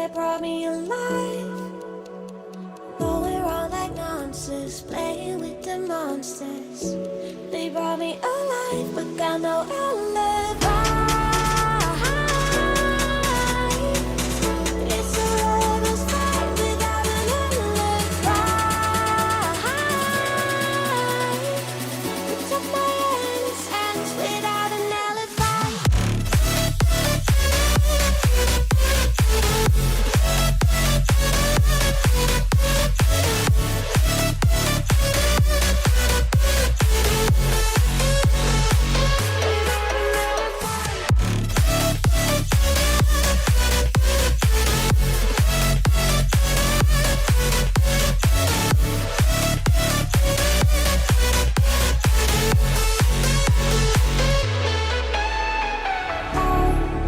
that brought me alive. Going around like monsters, playing with the monsters. They brought me alive, but got no alibi. It's a lover's fight without an alibi. It took my innocence without an alibi.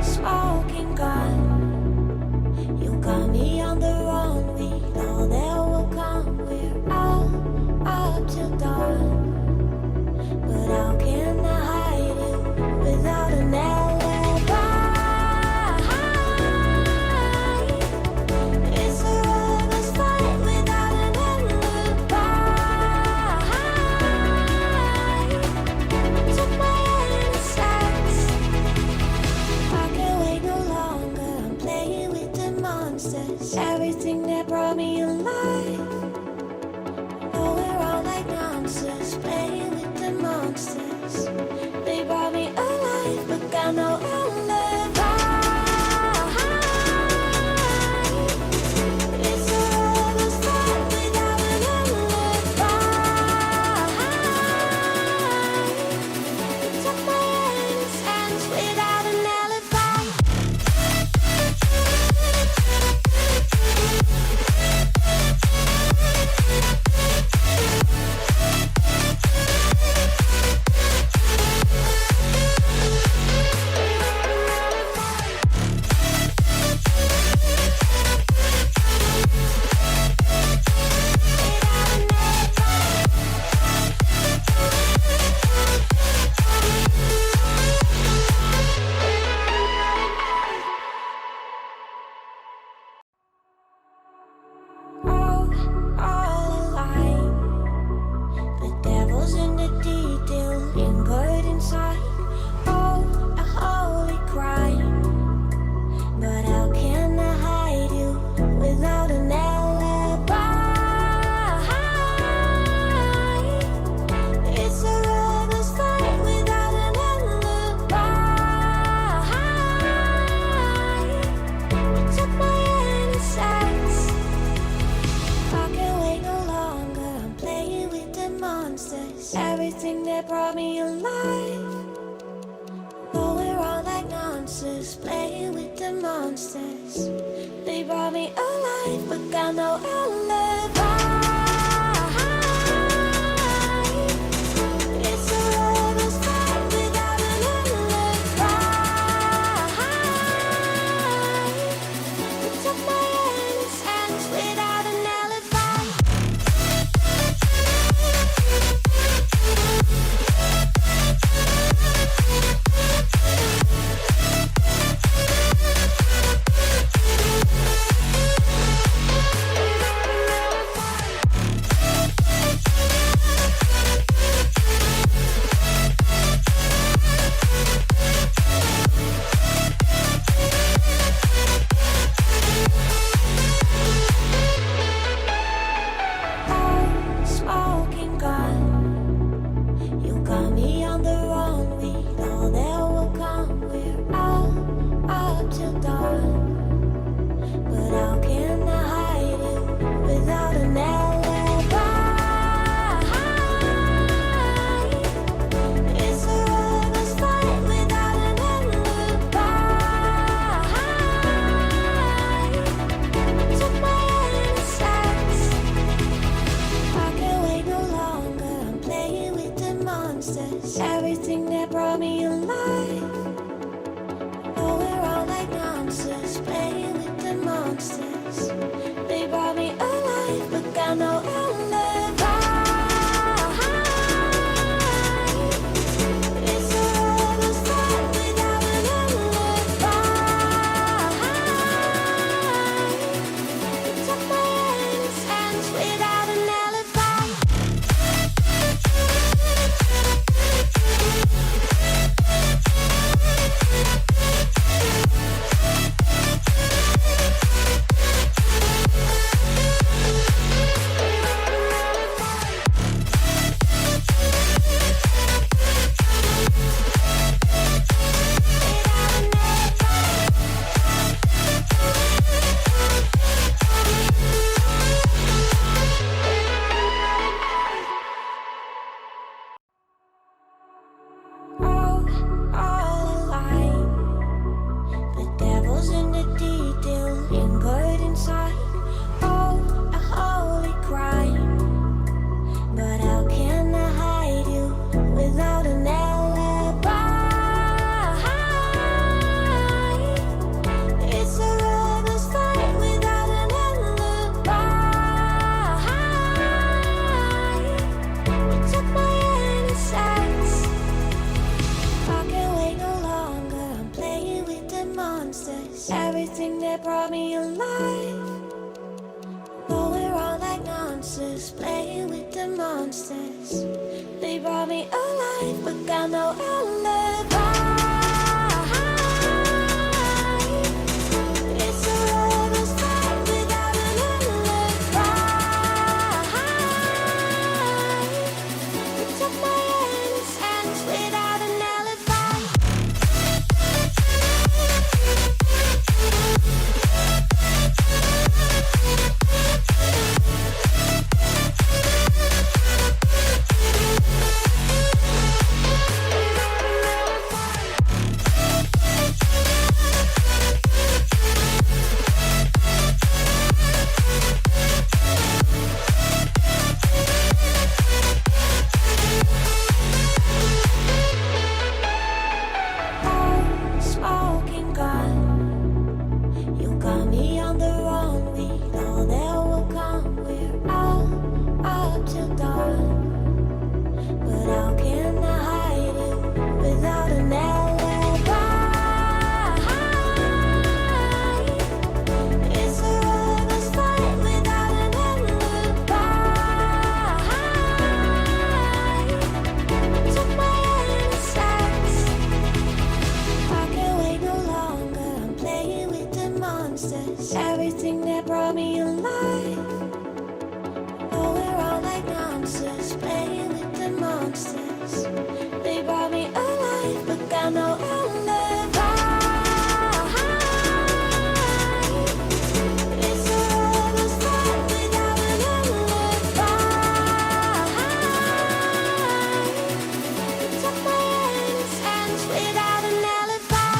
Smoking gun, you got me on the run. We know that will come. We're out up till dawn. But how can I hide you without an alibi? It's a lover's fight without an alibi. Took my innocence. I can't wait no longer. I'm playing with the monsters. Everything that brought me alive. Going around like monsters, playing with the monsters. They brought me alive, but got no alibi. It's a lover's fight without an alibi. It took my innocence without an alibi. All alive. The devil's in the detail, lingered inside. Oh, a holy crime. But how can I hide you without an alibi? It's a lover's fight without an alibi. It took my innocence. I can't wait no longer. I'm playing with the monsters. Everything that brought me alive. Going around like monsters, playing with the monsters. They brought me alive, but got no alibi. It's a lover's fight without an alibi. It took my innocence without an alibi. Smoking gun, you got me on the run. We know that will come. We're out up till dawn. But how can I hide you without an alibi? It's a lover's fight without an alibi. Took my innocence. I can't wait no longer. I'm playing with the monsters. Everything that brought me alive. Going around like monsters, playing with the monsters. They brought me alive, but got no alibi. It's a lover's fight without an alibi. got no alibi. It's a lover's fight without an alibi. You took my innocence without an alibi. Smoking gun, you got me on the run. We know that will come. We're up till dawn. But how can I hide you without an alibi? It's a lover's fight without an alibi. Took my innocence. I can't wait no longer. I'm playing with the monsters. Everything that brought me alive. Going around like monsters, playing with the monsters. They brought me alive, but got no alibi. It's a lover's fight without an alibi. You took my innocence without an alibi.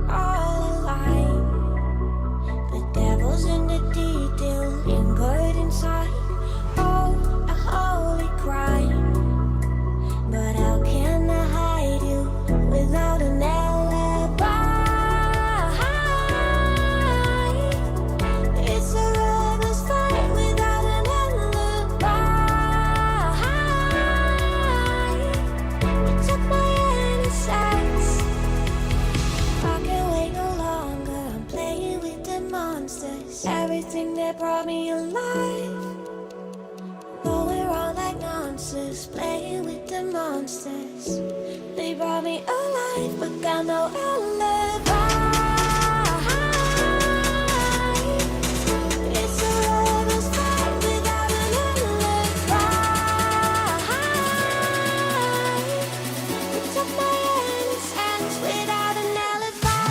All alive. The devil's in the detail, lingered inside. Oh, a holy crime. But how can I hide you without an alibi? It's a lover's fight without an alibi. You took my innocence. I can't wait no longer. I'm playing with the monsters. Everything that brought me alive. Going around like monsters, playing with the monsters. They brought me alive, but got no alibi. It's a lover's fight without an alibi. You took my innocence without an alibi.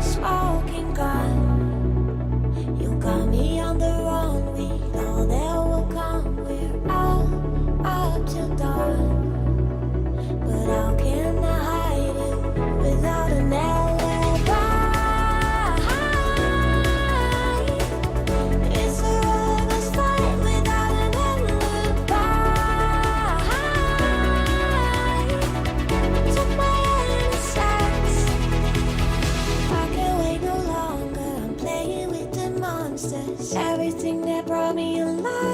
Smoking gun, you got me on the run. We know that will come. We're up till dawn. But how can I hide you without an alibi? It's a lover's fight without an alibi. Took my innocence. I can't wait no longer. I'm playing with the monsters. Everything that brought me alive.